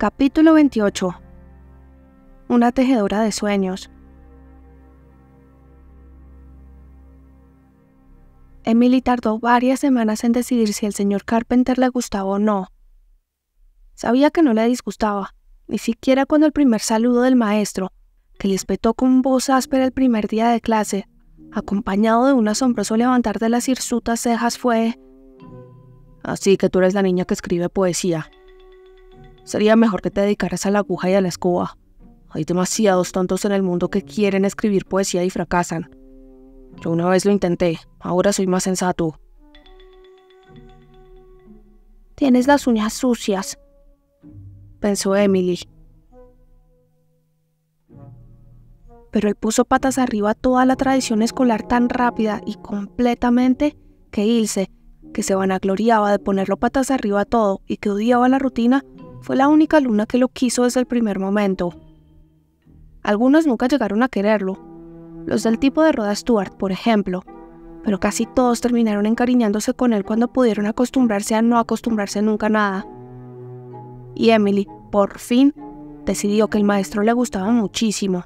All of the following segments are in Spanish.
Capítulo 28. Una tejedora de sueños. Emily tardó varias semanas en decidir si el señor Carpenter le gustaba o no. Sabía que no le disgustaba, ni siquiera cuando el primer saludo del maestro, que le espetó con voz áspera el primer día de clase, acompañado de un asombroso levantar de las hirsutas cejas, fue: «Así que tú eres la niña que escribe poesía. Sería mejor que te dedicaras a la aguja y a la escoba. Hay demasiados tontos en el mundo que quieren escribir poesía y fracasan. Yo una vez lo intenté, ahora soy más sensato». «Tienes las uñas sucias», pensó Emily. Pero él puso patas arriba toda la tradición escolar tan rápida y completamente que Ilse, que se vanagloriaba de ponerlo patas arriba todo y que odiaba la rutina, fue la única alumna que lo quiso desde el primer momento. Algunos nunca llegaron a quererlo, los del tipo de Rhoda Stewart, por ejemplo, pero casi todos terminaron encariñándose con él cuando pudieron acostumbrarse a no acostumbrarse nunca a nada. Y Emily, por fin, decidió que el maestro le gustaba muchísimo.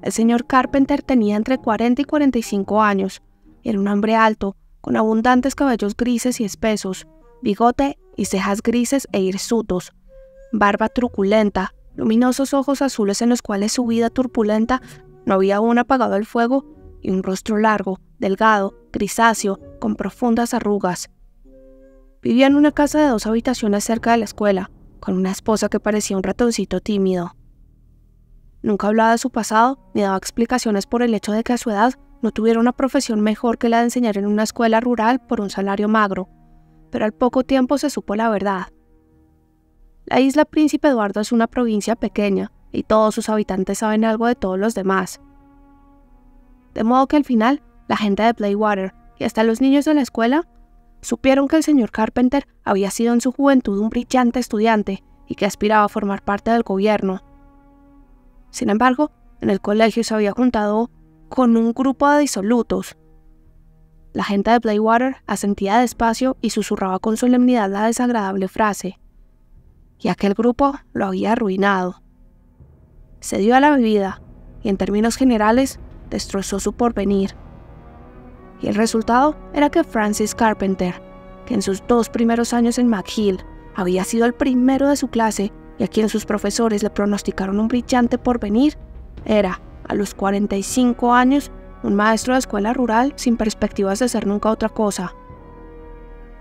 El señor Carpenter tenía entre 40 y 45 años. Era un hombre alto, con abundantes cabellos grises y espesos, bigote y cejas grises e hirsutos, barba truculenta, luminosos ojos azules en los cuales su vida turbulenta no había aún apagado el fuego, y un rostro largo, delgado, grisáceo, con profundas arrugas. Vivía en una casa de 2 habitaciones cerca de la escuela, con una esposa que parecía un ratoncito tímido. Nunca hablaba de su pasado, ni daba explicaciones por el hecho de que a su edad no tuviera una profesión mejor que la de enseñar en una escuela rural por un salario magro, pero al poco tiempo se supo la verdad. La isla Príncipe Eduardo es una provincia pequeña, y todos sus habitantes saben algo de todos los demás. De modo que al final, la gente de Blaywater y hasta los niños de la escuela supieron que el señor Carpenter había sido en su juventud un brillante estudiante y que aspiraba a formar parte del gobierno. Sin embargo, en el colegio se había juntado con un grupo de disolutos. La gente de Blaywater asentía despacio y susurraba con solemnidad la desagradable frase: y aquel grupo lo había arruinado. Se dio a la bebida y, en términos generales, destrozó su porvenir. Y el resultado era que Francis Carpenter, que en sus 2 primeros años en McGill había sido el primero de su clase y a quien sus profesores le pronosticaron un brillante porvenir, era, a los 45 años, un maestro de escuela rural sin perspectivas de ser nunca otra cosa.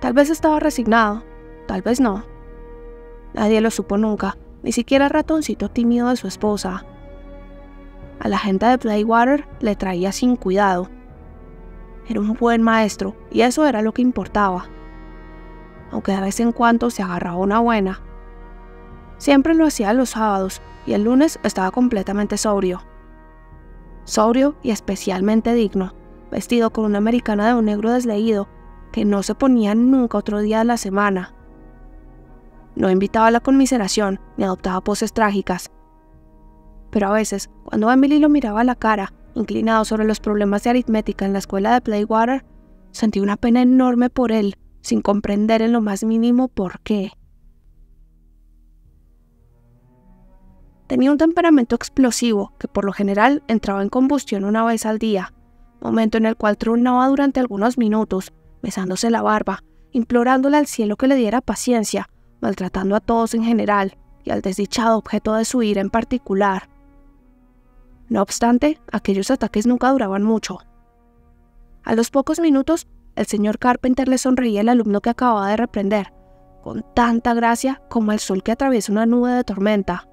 Tal vez estaba resignado, tal vez no. Nadie lo supo nunca, ni siquiera el ratoncito tímido de su esposa. A la gente de Blaywater le traía sin cuidado. Era un buen maestro, y eso era lo que importaba. Aunque de vez en cuando se agarraba una buena. Siempre lo hacía los sábados, y el lunes estaba completamente sobrio. Sobrio y especialmente digno, vestido con una americana de un negro desleído, que no se ponía nunca otro día de la semana. No invitaba a la conmiseración, ni adoptaba poses trágicas. Pero a veces, cuando Emily lo miraba a la cara, inclinado sobre los problemas de aritmética en la escuela de Blaywater, sentí una pena enorme por él, sin comprender en lo más mínimo por qué. Tenía un temperamento explosivo que por lo general entraba en combustión una vez al día, momento en el cual tronaba durante algunos minutos, besándose la barba, implorándole al cielo que le diera paciencia, maltratando a todos en general y al desdichado objeto de su ira en particular. No obstante, aquellos ataques nunca duraban mucho. A los pocos minutos, el señor Carpenter le sonreía al alumno que acababa de reprender, con tanta gracia como el sol que atraviesa una nube de tormenta.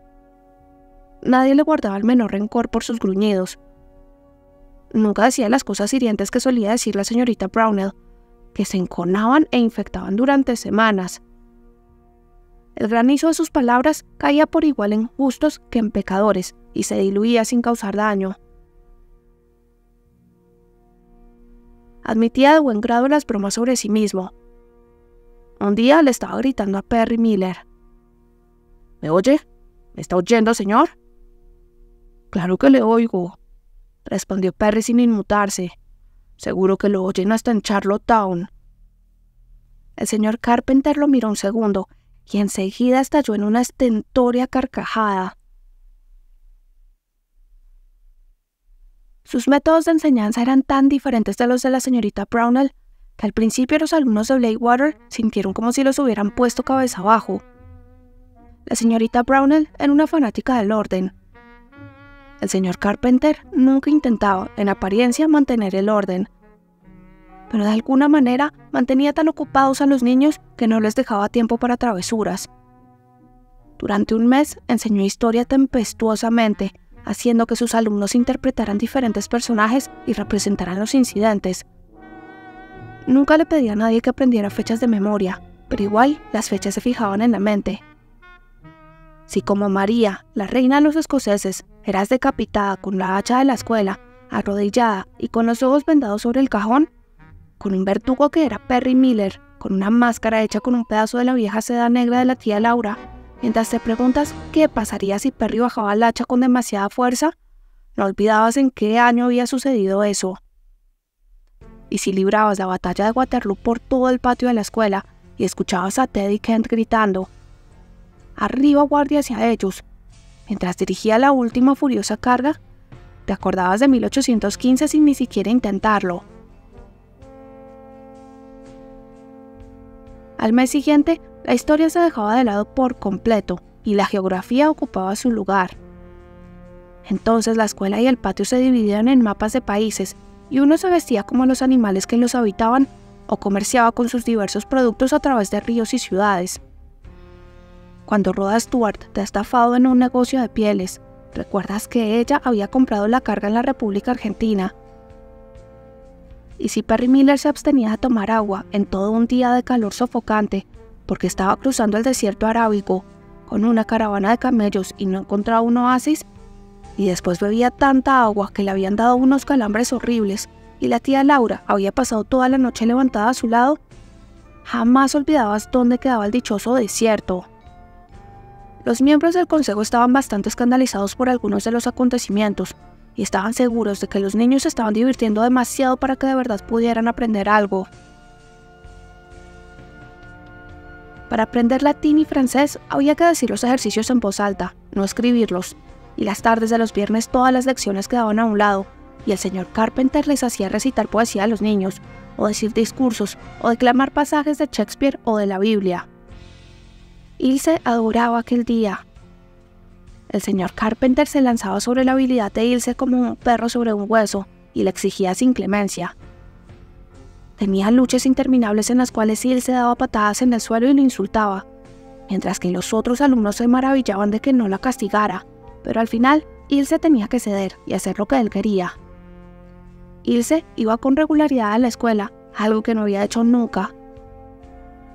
Nadie le guardaba el menor rencor por sus gruñidos. Nunca decía las cosas hirientes que solía decir la señorita Brownell, que se enconaban e infectaban durante semanas. El granizo de sus palabras caía por igual en justos que en pecadores y se diluía sin causar daño. Admitía de buen grado las bromas sobre sí mismo. Un día le estaba gritando a Perry Miller: «¿Me oye? ¿Me está oyendo, señor?» «Claro que le oigo», respondió Perry sin inmutarse. «Seguro que lo oyen hasta en Charlottetown». El señor Carpenter lo miró un segundo y enseguida estalló en una estentórea carcajada. Sus métodos de enseñanza eran tan diferentes de los de la señorita Brownell que al principio los alumnos de Blakewater sintieron como si los hubieran puesto cabeza abajo. La señorita Brownell era una fanática del orden. El señor Carpenter nunca intentaba, en apariencia, mantener el orden, pero de alguna manera mantenía tan ocupados a los niños que no les dejaba tiempo para travesuras. Durante un mes enseñó historia tempestuosamente, haciendo que sus alumnos interpretaran diferentes personajes y representaran los incidentes. Nunca le pedía a nadie que aprendiera fechas de memoria, pero igual las fechas se fijaban en la mente. Si como María, la reina de los escoceses, eras decapitada con la hacha de la escuela, arrodillada y con los ojos vendados sobre el cajón, con un verdugo que era Perry Miller, con una máscara hecha con un pedazo de la vieja seda negra de la tía Laura, mientras te preguntas qué pasaría si Perry bajaba el hacha con demasiada fuerza, no olvidabas en qué año había sucedido eso. Y si librabas la batalla de Waterloo por todo el patio de la escuela y escuchabas a Teddy Kent gritando «¡Arriba, guardia, hacia ellos!», mientras dirigía la última furiosa carga, te acordabas de 1815 sin ni siquiera intentarlo. Al mes siguiente, la historia se dejaba de lado por completo y la geografía ocupaba su lugar. Entonces la escuela y el patio se dividían en mapas de países y uno se vestía como los animales que los habitaban o comerciaba con sus diversos productos a través de ríos y ciudades. Cuando Rhoda Stewart te ha estafado en un negocio de pieles, recuerdas que ella había comprado la carga en la República Argentina. Y si Perry Miller se abstenía de tomar agua en todo un día de calor sofocante porque estaba cruzando el desierto arábigo con una caravana de camellos y no encontraba un oasis, y después bebía tanta agua que le habían dado unos calambres horribles y la tía Laura había pasado toda la noche levantada a su lado, jamás olvidabas dónde quedaba el dichoso desierto. Los miembros del consejo estaban bastante escandalizados por algunos de los acontecimientos y estaban seguros de que los niños se estaban divirtiendo demasiado para que de verdad pudieran aprender algo. Para aprender latín y francés había que decir los ejercicios en voz alta, no escribirlos, y las tardes de los viernes todas las lecciones quedaban a un lado, y el señor Carpenter les hacía recitar poesía a los niños, o decir discursos, o declamar pasajes de Shakespeare o de la Biblia. Ilse adoraba aquel día. El señor Carpenter se lanzaba sobre la habilidad de Ilse como un perro sobre un hueso y le exigía sin clemencia. Tenía luchas interminables en las cuales Ilse daba patadas en el suelo y lo insultaba, mientras que los otros alumnos se maravillaban de que no la castigara, pero al final Ilse tenía que ceder y hacer lo que él quería. Ilse iba con regularidad a la escuela, algo que no había hecho nunca.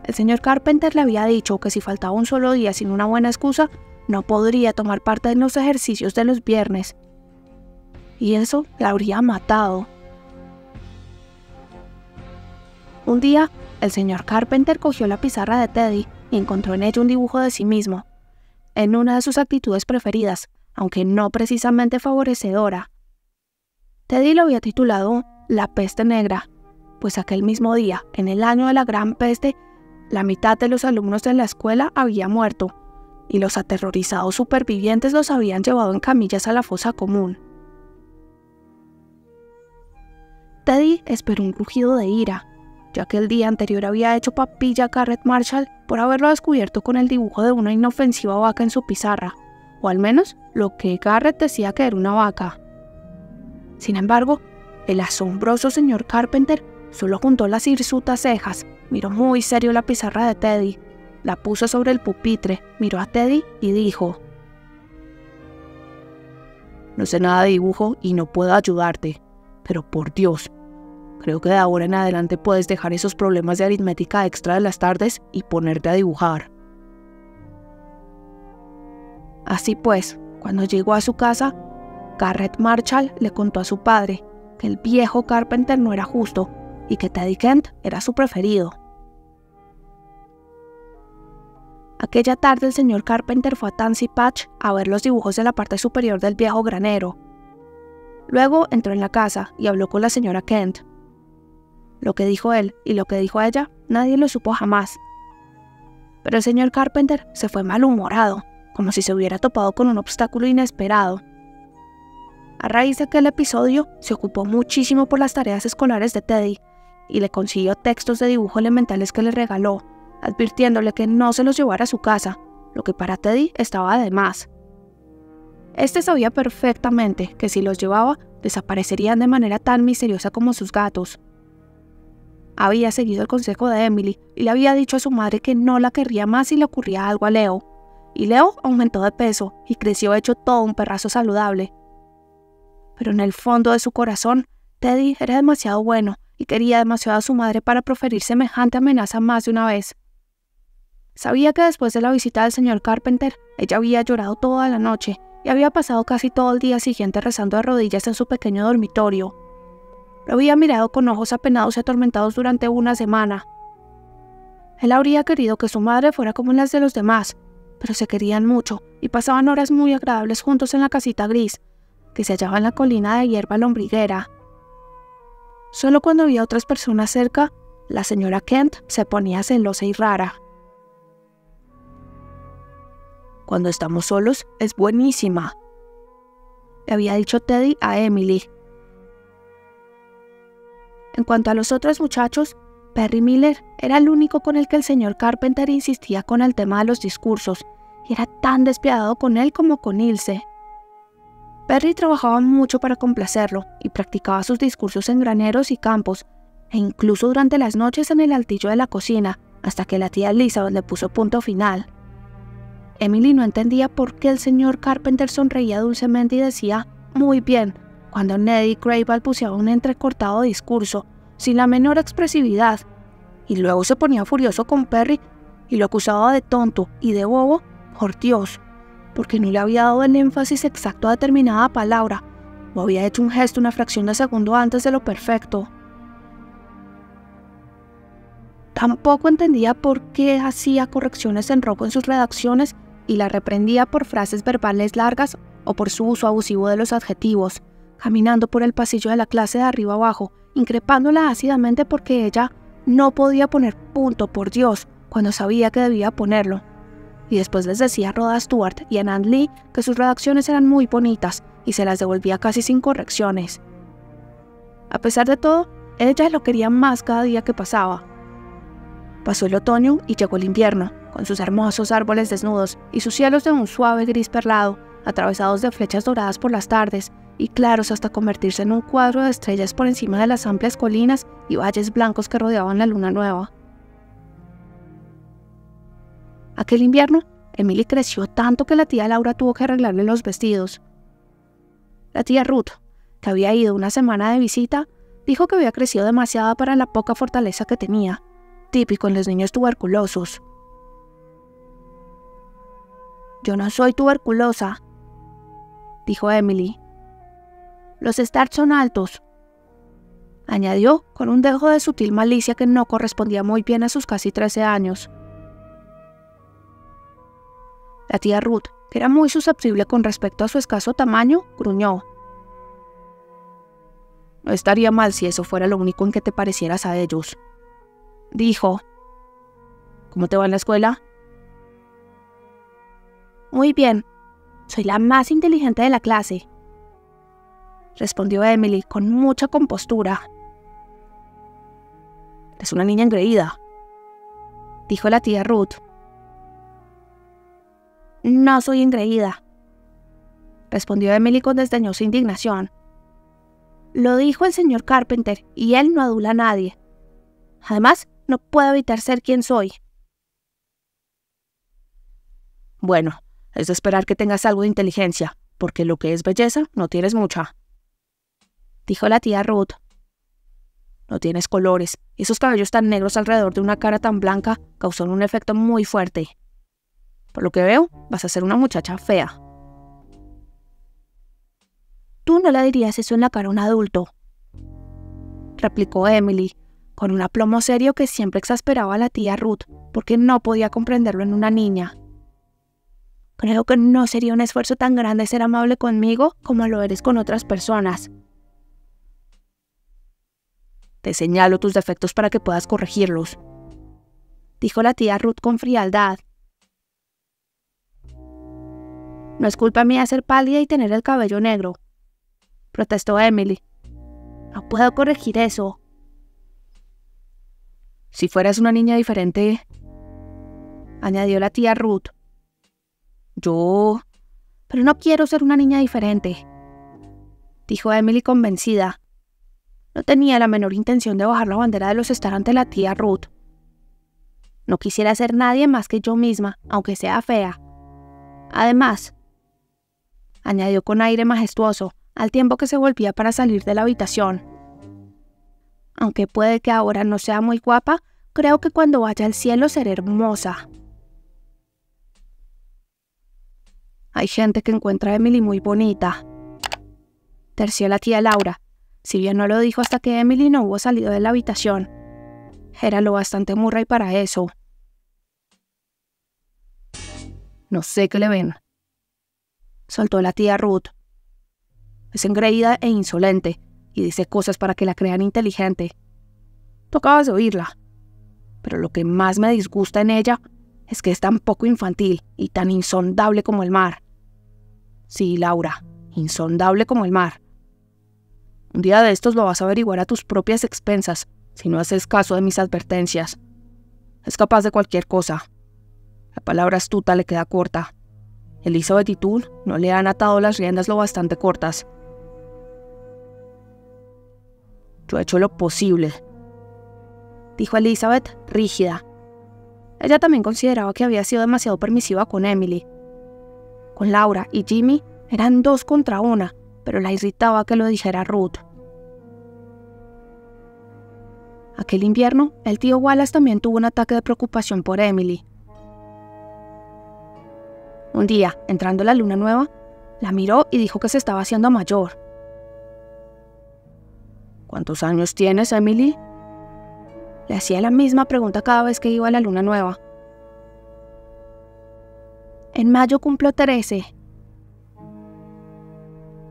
El señor Carpenter le había dicho que si faltaba un solo día sin una buena excusa, no podría tomar parte en los ejercicios de los viernes. Y eso la habría matado. Un día, el señor Carpenter cogió la pizarra de Teddy y encontró en ella un dibujo de sí mismo, en una de sus actitudes preferidas, aunque no precisamente favorecedora. Teddy lo había titulado La peste negra, pues aquel mismo día, en el año de la Gran Peste, la mitad de los alumnos de la escuela había muerto, y los aterrorizados supervivientes los habían llevado en camillas a la fosa común. Teddy esperó un rugido de ira, ya que el día anterior había hecho papilla a Garrett Marshall por haberlo descubierto con el dibujo de una inofensiva vaca en su pizarra, o al menos lo que Garrett decía que era una vaca. Sin embargo, el asombroso señor Carpenter solo juntó las hirsutas cejas, miró muy serio la pizarra de Teddy, la puso sobre el pupitre, miró a Teddy y dijo: «No sé nada de dibujo y no puedo ayudarte, pero por Dios, creo que de ahora en adelante puedes dejar esos problemas de aritmética extra de las tardes y ponerte a dibujar». Así pues, cuando llegó a su casa, Garrett Marshall le contó a su padre que el viejo Carpenter no era justo y que Teddy Kent era su preferido. Aquella tarde el señor Carpenter fue a Tansy Patch a ver los dibujos de la parte superior del viejo granero. Luego entró en la casa y habló con la señora Kent. Lo que dijo él y lo que dijo ella, nadie lo supo jamás. Pero el señor Carpenter se fue malhumorado, como si se hubiera topado con un obstáculo inesperado. A raíz de aquel episodio, se ocupó muchísimo por las tareas escolares de Teddy y le consiguió textos de dibujo elementales que le regaló, advirtiéndole que no se los llevara a su casa, lo que para Teddy estaba de más. Este sabía perfectamente que si los llevaba, desaparecerían de manera tan misteriosa como sus gatos. Había seguido el consejo de Emily y le había dicho a su madre que no la querría más si le ocurría algo a Leo. Y Leo aumentó de peso y creció hecho todo un perrazo saludable. Pero en el fondo de su corazón, Teddy era demasiado bueno y quería demasiado a su madre para proferir semejante amenaza más de una vez. Sabía que después de la visita del señor Carpenter, ella había llorado toda la noche y había pasado casi todo el día siguiente rezando de rodillas en su pequeño dormitorio. Lo había mirado con ojos apenados y atormentados durante una semana. Él habría querido que su madre fuera como las de los demás, pero se querían mucho y pasaban horas muy agradables juntos en la casita gris, que se hallaba en la colina de hierba lombriguera. Solo cuando había otras personas cerca, la señora Kent se ponía celosa y rara. «Cuando estamos solos, es buenísima», le había dicho Teddy a Emily. En cuanto a los otros muchachos, Perry Miller era el único con el que el señor Carpenter insistía con el tema de los discursos, y era tan despiadado con él como con Ilse. Perry trabajaba mucho para complacerlo y practicaba sus discursos en graneros y campos, e incluso durante las noches en el altillo de la cocina, hasta que la tía Elizabeth le puso punto final. Emily no entendía por qué el señor Carpenter sonreía dulcemente y decía «muy bien» cuando Neddy Cray balbuceaba un entrecortado discurso, sin la menor expresividad, y luego se ponía furioso con Perry y lo acusaba de tonto y de bobo, por Dios, porque no le había dado el énfasis exacto a determinada palabra, o había hecho un gesto una fracción de segundo antes de lo perfecto. Tampoco entendía por qué hacía correcciones en rojo en sus redacciones y la reprendía por frases verbales largas o por su uso abusivo de los adjetivos, caminando por el pasillo de la clase de arriba abajo, increpándola ácidamente porque ella no podía poner punto, por Dios, cuando sabía que debía ponerlo. Y después les decía a Rhoda Stewart y a Nan Lee que sus redacciones eran muy bonitas y se las devolvía casi sin correcciones. A pesar de todo, ella lo quería más cada día que pasaba. Pasó el otoño y llegó el invierno, con sus hermosos árboles desnudos y sus cielos de un suave gris perlado, atravesados de flechas doradas por las tardes y claros hasta convertirse en un cuadro de estrellas por encima de las amplias colinas y valles blancos que rodeaban la luna nueva. Aquel invierno, Emily creció tanto que la tía Laura tuvo que arreglarle los vestidos. La tía Ruth, que había ido una semana de visita, dijo que había crecido demasiado para la poca fortaleza que tenía, típico en los niños tuberculosos. «Yo no soy tuberculosa», dijo Emily. «Los Stark son altos», añadió con un dejo de sutil malicia que no correspondía muy bien a sus casi 13 años. La tía Ruth, que era muy susceptible con respecto a su escaso tamaño, gruñó. «No estaría mal si eso fuera lo único en que te parecieras a ellos», dijo. «¿Cómo te va en la escuela?» «Muy bien. Soy la más inteligente de la clase», respondió Emily con mucha compostura. «Eres una niña engreída», dijo la tía Ruth. «No soy engreída», respondió Emily con desdeñosa indignación. «Lo dijo el señor Carpenter y él no adula a nadie. Además, no puedo evitar ser quien soy». «Bueno, es de esperar que tengas algo de inteligencia, porque lo que es belleza no tienes mucha», dijo la tía Ruth. «No tienes colores, y esos cabellos tan negros alrededor de una cara tan blanca causan un efecto muy fuerte. Por lo que veo, vas a ser una muchacha fea». «Tú no le dirías eso en la cara a un adulto», replicó Emily, con un aplomo serio que siempre exasperaba a la tía Ruth, porque no podía comprenderlo en una niña. «Creo que no sería un esfuerzo tan grande ser amable conmigo como lo eres con otras personas». Te señalo tus defectos para que puedas corregirlos, dijo la tía Ruth con frialdad. No es culpa mía ser pálida y tener el cabello negro, protestó Emily. No puedo corregir eso. Si fueras una niña diferente, añadió la tía Ruth. Pero no quiero ser una niña diferente, dijo Emily convencida. No tenía la menor intención de bajar la bandera de los Starr ante la tía Ruth. No quisiera ser nadie más que yo misma, aunque sea fea. Además, añadió con aire majestuoso, al tiempo que se volvía para salir de la habitación. Aunque puede que ahora no sea muy guapa, creo que cuando vaya al cielo seré hermosa. Hay gente que encuentra a Emily muy bonita, terció la tía Laura, si bien no lo dijo hasta que Emily no hubo salido de la habitación. Era lo bastante Murray para eso. No sé qué le ven, soltó la tía Ruth. Es engreída e insolente, y dice cosas para que la crean inteligente. Tú acabas de oírla. Pero lo que más me disgusta en ella es que es tan poco infantil y tan insondable como el mar. Sí, Laura, insondable como el mar. Un día de estos lo vas a averiguar a tus propias expensas, si no haces caso de mis advertencias. Es capaz de cualquier cosa. La palabra astuta le queda corta. Elizabeth y tú no le han atado las riendas lo bastante cortas. Yo he hecho lo posible, dijo Elizabeth, rígida. Ella también consideraba que había sido demasiado permisiva con Emily. Con Laura y Jimmy eran 2 contra 1, pero la irritaba que lo dijera Ruth. Aquel invierno, el tío Wallace también tuvo un ataque de preocupación por Emily. Un día, entrando la luna nueva, la miró y dijo que se estaba haciendo mayor. ¿Cuántos años tienes, Emily? Le hacía la misma pregunta cada vez que iba a la luna nueva. En mayo cumplo 13.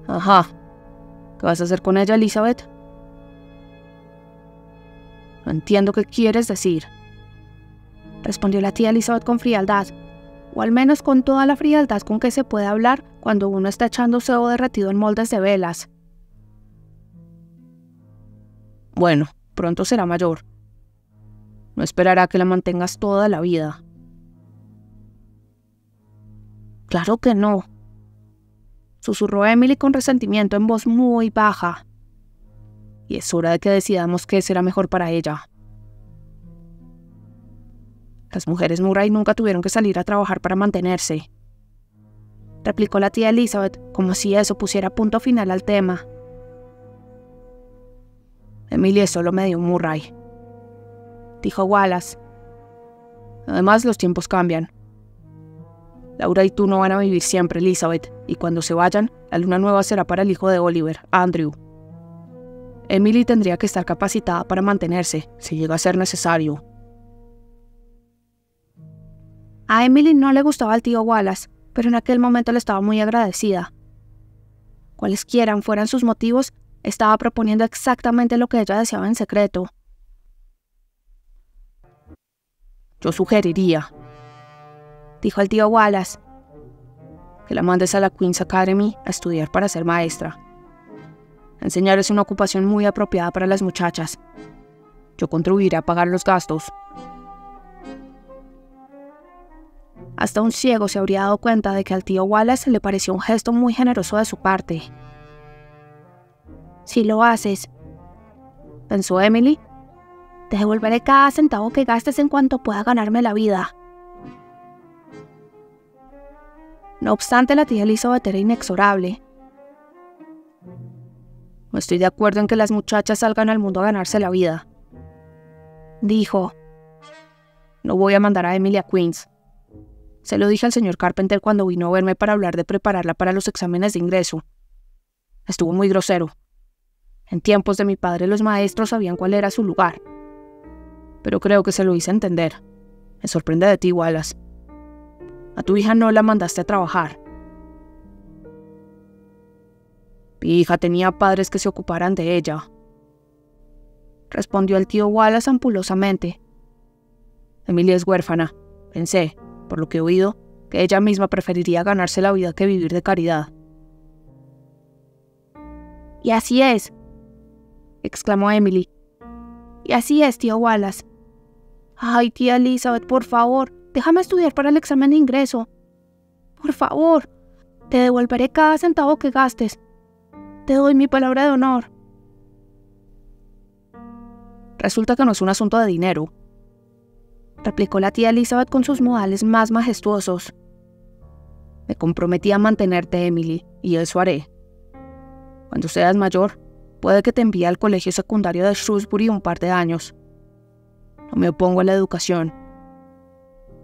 Ajá. ¿Qué vas a hacer con ella, Elizabeth? No entiendo qué quieres decir, respondió la tía Elizabeth con frialdad, o al menos con toda la frialdad con que se puede hablar cuando uno está echando cebo derretido en moldes de velas. Bueno, pronto será mayor. No esperará que la mantengas toda la vida. Claro que no, susurró Emily con resentimiento en voz muy baja. Y es hora de que decidamos qué será mejor para ella. Las mujeres Murray nunca tuvieron que salir a trabajar para mantenerse, replicó la tía Elizabeth, como si eso pusiera punto final al tema. Emily es solo medio Murray, dijo Wallace. Además, los tiempos cambian. Laura y tú no van a vivir siempre, Elizabeth, y cuando se vayan, la luna nueva será para el hijo de Oliver, Andrew. Emily tendría que estar capacitada para mantenerse, si llega a ser necesario. A Emily no le gustaba el tío Wallace, pero en aquel momento le estaba muy agradecida. Cualesquiera fueran sus motivos, estaba proponiendo exactamente lo que ella deseaba en secreto. Yo sugeriría, dijo el tío Wallace, que la mandes a la Queen's Academy a estudiar para ser maestra. Enseñar es una ocupación muy apropiada para las muchachas. Yo contribuiré a pagar los gastos. Hasta un ciego se habría dado cuenta de que al tío Wallace le pareció un gesto muy generoso de su parte. Si lo haces, pensó Emily, te devolveré cada centavo que gastes en cuanto pueda ganarme la vida. No obstante, la tía Elizabeth era inexorable. No estoy de acuerdo en que las muchachas salgan al mundo a ganarse la vida, dijo. No voy a mandar a Emily a Queen's. Se lo dije al señor Carpenter cuando vino a verme para hablar de prepararla para los exámenes de ingreso. Estuvo muy grosero. En tiempos de mi padre los maestros sabían cuál era su lugar. Pero creo que se lo hice entender. Me sorprende de ti, Wallace. A tu hija no la mandaste a trabajar. Mi hija tenía padres que se ocuparan de ella. respondió el tío Wallace ampulosamente. Emily es huérfana. Pensé, por lo que he oído, que ella misma preferiría ganarse la vida que vivir de caridad. «Y así es», exclamó Emily. «Y así es, tío Wallace. Ay, tía Elizabeth, por favor, déjame estudiar para el examen de ingreso. Por favor, te devolveré cada centavo que gastes. Te doy mi palabra de honor». «Resulta que no es un asunto de dinero», replicó la tía Elizabeth con sus modales más majestuosos. «Me comprometí a mantenerte, Emily, y eso haré. Cuando seas mayor, puede que te envíe al colegio secundario de Shrewsbury un par de años. No me opongo a la educación,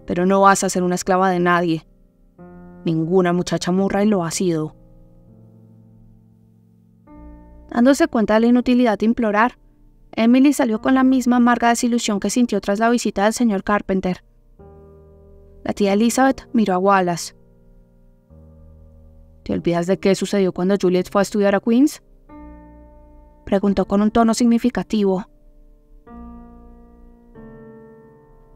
pero no vas a ser una esclava de nadie. Ninguna muchacha Murray lo ha sido». Dándose cuenta de la inutilidad de implorar, Emily salió con la misma amarga desilusión que sintió tras la visita del señor Carpenter. La tía Elizabeth miró a Wallace. «¿Te olvidas de qué sucedió cuando Juliet fue a estudiar a Queen's?», preguntó con un tono significativo.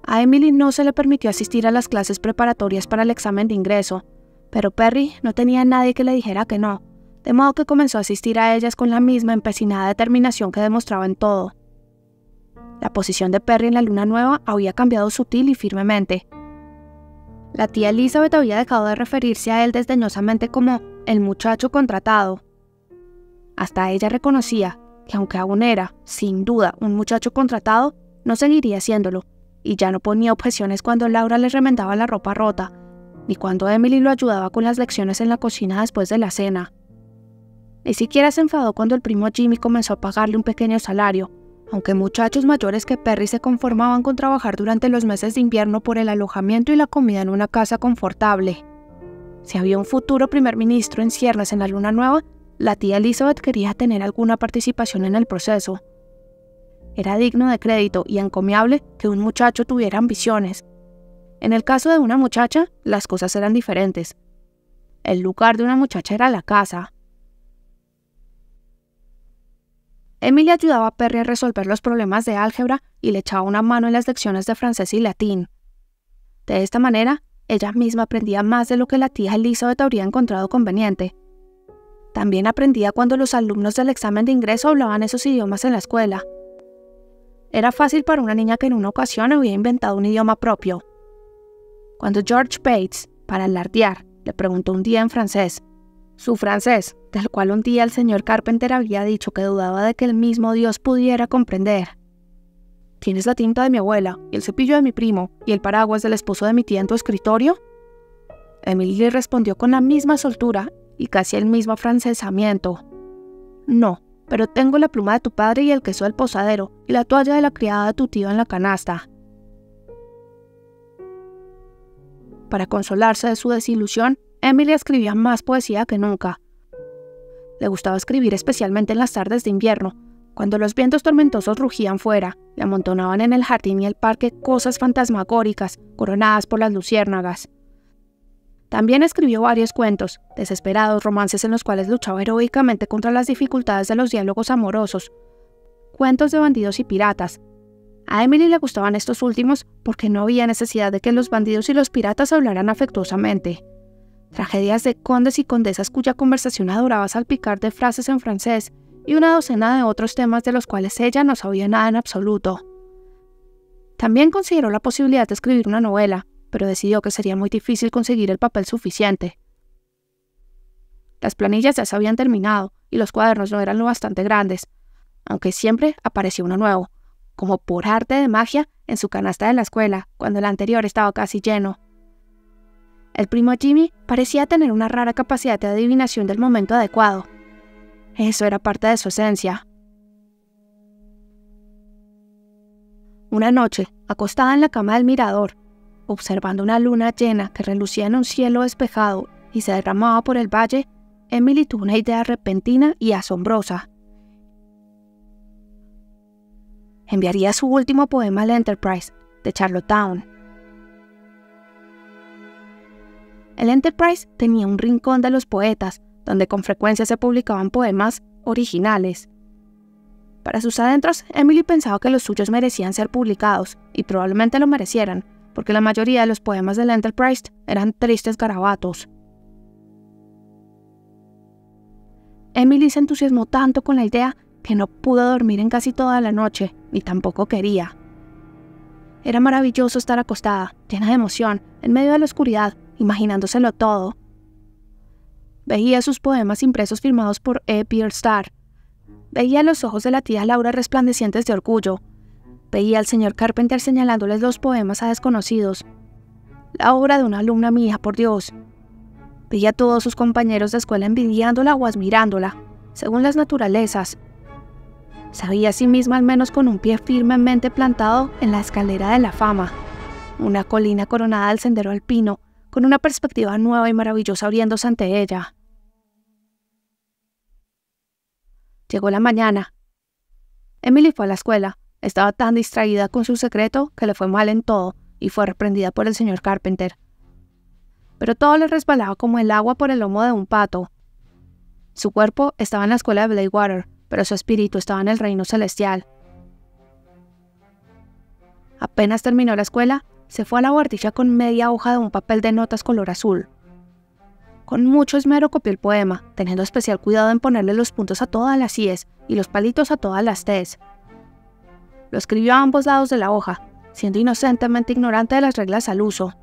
A Emily no se le permitió asistir a las clases preparatorias para el examen de ingreso, pero Perry no tenía a nadie que le dijera que no, de modo que comenzó a asistir a ellas con la misma empecinada determinación que demostraba en todo. La posición de Perry en la luna nueva había cambiado sutil y firmemente. La tía Elizabeth había dejado de referirse a él desdeñosamente como el muchacho contratado. Hasta ella reconocía que aunque aún era, sin duda, un muchacho contratado, no seguiría haciéndolo, y ya no ponía objeciones cuando Laura le remendaba la ropa rota, ni cuando Emily lo ayudaba con las lecciones en la cocina después de la cena. Ni siquiera se enfadó cuando el primo Jimmy comenzó a pagarle un pequeño salario, aunque muchachos mayores que Perry se conformaban con trabajar durante los meses de invierno por el alojamiento y la comida en una casa confortable. Si había un futuro primer ministro en ciernes en la luna nueva, la tía Elizabeth quería tener alguna participación en el proceso. Era digno de crédito y encomiable que un muchacho tuviera ambiciones. En el caso de una muchacha, las cosas eran diferentes. El lugar de una muchacha era la casa. Emily ayudaba a Perry a resolver los problemas de álgebra y le echaba una mano en las lecciones de francés y latín. De esta manera, ella misma aprendía más de lo que la tía Elizabeth habría encontrado conveniente. También aprendía cuando los alumnos del examen de ingreso hablaban esos idiomas en la escuela. Era fácil para una niña que en una ocasión había inventado un idioma propio. Cuando George Bates, para alardear, le preguntó un día en francés, su francés, del cual un día el señor Carpenter había dicho que dudaba de que el mismo Dios pudiera comprender. ¿Tienes la tinta de mi abuela, y el cepillo de mi primo, y el paraguas del esposo de mi tía en tu escritorio?, Emily le respondió con la misma soltura y casi el mismo afrancesamiento. «No, pero tengo la pluma de tu padre y el queso del posadero, y la toalla de la criada de tu tío en la canasta». Para consolarse de su desilusión, Emily escribía más poesía que nunca. Le gustaba escribir especialmente en las tardes de invierno, cuando los vientos tormentosos rugían fuera y amontonaban en el jardín y el parque cosas fantasmagóricas coronadas por las luciérnagas. También escribió varios cuentos, desesperados romances en los cuales luchaba heroicamente contra las dificultades de los diálogos amorosos, cuentos de bandidos y piratas. A Emily le gustaban estos últimos porque no había necesidad de que los bandidos y los piratas hablaran afectuosamente. Tragedias de condes y condesas cuya conversación adoraba salpicar de frases en francés y una docena de otros temas de los cuales ella no sabía nada en absoluto. También consideró la posibilidad de escribir una novela, pero decidió que sería muy difícil conseguir el papel suficiente. Las planillas ya se habían terminado y los cuadernos no eran lo bastante grandes, aunque siempre aparecía uno nuevo, como por arte de magia, en su canasta de la escuela, cuando el anterior estaba casi lleno. El primo Jimmy parecía tener una rara capacidad de adivinación del momento adecuado. Eso era parte de su esencia. Una noche, acostada en la cama del mirador, observando una luna llena que relucía en un cielo despejado y se derramaba por el valle, Emily tuvo una idea repentina y asombrosa. Enviaría su último poema al Enterprise, de Charlottetown. El Enterprise tenía un rincón de los poetas, donde con frecuencia se publicaban poemas originales. Para sus adentros, Emily pensaba que los suyos merecían ser publicados, y probablemente lo merecieran, porque la mayoría de los poemas del Enterprise eran tristes garabatos. Emily se entusiasmó tanto con la idea que no pudo dormir en casi toda la noche, ni tampoco quería. Era maravilloso estar acostada, llena de emoción, en medio de la oscuridad, imaginándoselo todo. Veía sus poemas impresos firmados por E. Pierre Starr. Veía los ojos de la tía Laura resplandecientes de orgullo. Veía al señor Carpenter señalándoles los poemas a desconocidos. La obra de una alumna mía, por Dios. Veía a todos sus compañeros de escuela envidiándola o admirándola, según las naturalezas. Se veía a sí misma al menos con un pie firmemente plantado en la escalera de la fama, una colina coronada del sendero alpino, con una perspectiva nueva y maravillosa abriéndose ante ella. Llegó la mañana. Emily fue a la escuela. Estaba tan distraída con su secreto que le fue mal en todo y fue reprendida por el señor Carpenter. Pero todo le resbalaba como el agua por el lomo de un pato. Su cuerpo estaba en la escuela de Bladewater, pero su espíritu estaba en el reino celestial. Apenas terminó la escuela, se fue a la guardilla con media hoja de un papel de notas color azul. Con mucho esmero copió el poema, teniendo especial cuidado en ponerle los puntos a todas las íes y los palitos a todas las tes. Lo escribió a ambos lados de la hoja, siendo inocentemente ignorante de las reglas al uso.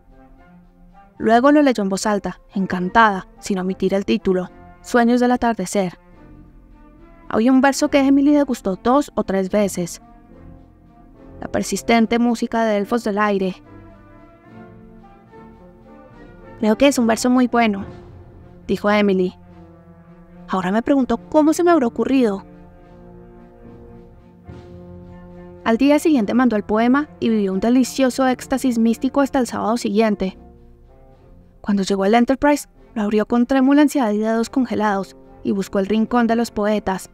Luego lo leyó en voz alta, encantada, sin omitir el título, Sueños del atardecer. Había un verso que Emily le gustó 2 o 3 veces. La persistente música de elfos del aire. Creo que es un verso muy bueno, dijo Emily. Ahora me pregunto cómo se me habrá ocurrido. Al día siguiente mandó el poema y vivió un delicioso éxtasis místico hasta el sábado siguiente. Cuando llegó el Enterprise, lo abrió con trémula ansiedad y dedos congelados y buscó el rincón de los poetas.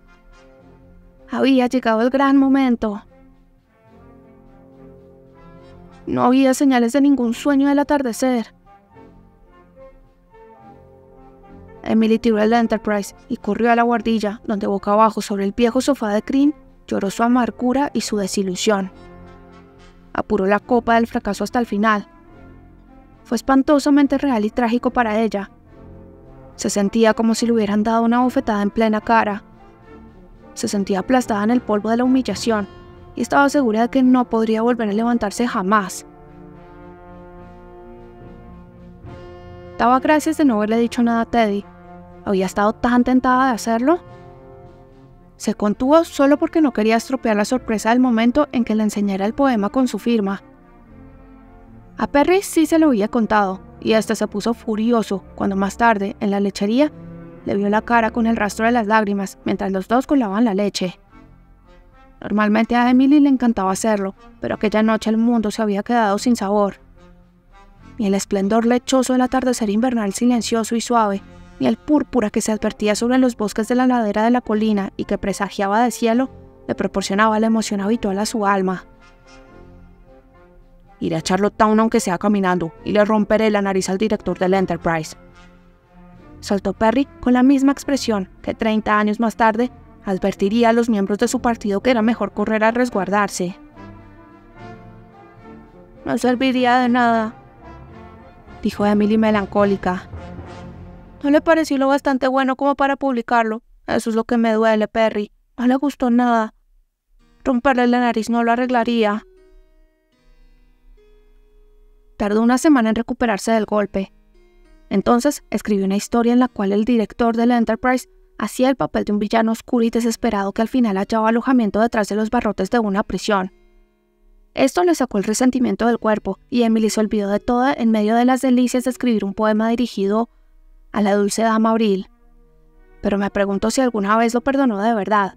Había llegado el gran momento. No había señales de ningún sueño del atardecer. Emily tiró el Enterprise y corrió a la guardilla, donde boca abajo sobre el viejo sofá de crin lloró su amargura y su desilusión. Apuró la copa del fracaso hasta el final. Fue espantosamente real y trágico para ella. Se sentía como si le hubieran dado una bofetada en plena cara. Se sentía aplastada en el polvo de la humillación y estaba segura de que no podría volver a levantarse jamás. Daba gracias de no haberle dicho nada a Teddy. Había estado tan tentada de hacerlo. Se contuvo solo porque no quería estropear la sorpresa del momento en que le enseñara el poema con su firma. A Perry sí se lo había contado, y hasta se puso furioso cuando más tarde, en la lechería, le vio la cara con el rastro de las lágrimas mientras los dos colaban la leche. Normalmente a Emily le encantaba hacerlo, pero aquella noche el mundo se había quedado sin sabor. Ni el esplendor lechoso del atardecer invernal silencioso y suave, ni el púrpura que se advertía sobre los bosques de la ladera de la colina y que presagiaba de cielo, le proporcionaba la emoción habitual a su alma. Iré a Charlottetown aunque sea caminando, y le romperé la nariz al director del Enterprise. Soltó Perry con la misma expresión que 30 años más tarde advertiría a los miembros de su partido que era mejor correr a resguardarse. No serviría de nada, dijo Emily melancólica. No le pareció lo bastante bueno como para publicarlo. Eso es lo que me duele, Perry. No le gustó nada. Romperle la nariz no lo arreglaría. Tardó una semana en recuperarse del golpe. Entonces escribió una historia en la cual el director de la Enterprise hacía el papel de un villano oscuro y desesperado que al final hallaba alojamiento detrás de los barrotes de una prisión. Esto le sacó el resentimiento del cuerpo y Emily se olvidó de todo en medio de las delicias de escribir un poema dirigido a la dulce dama Abril. Pero me pregunto si alguna vez lo perdonó de verdad.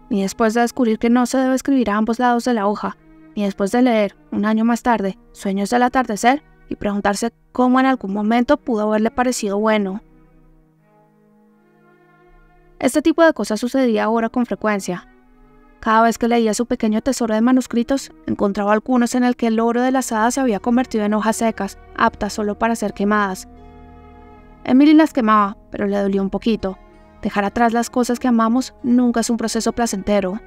Ni después de descubrir que no se debe escribir a ambos lados de la hoja, ni después de leer, un año más tarde, Sueños del atardecer y preguntarse cómo en algún momento pudo haberle parecido bueno. Este tipo de cosas sucedía ahora con frecuencia. Cada vez que leía su pequeño tesoro de manuscritos, encontraba algunos en el que el oro de las hadas se había convertido en hojas secas, aptas solo para ser quemadas. Emily las quemaba, pero le dolió un poquito. Dejar atrás las cosas que amamos nunca es un proceso placentero.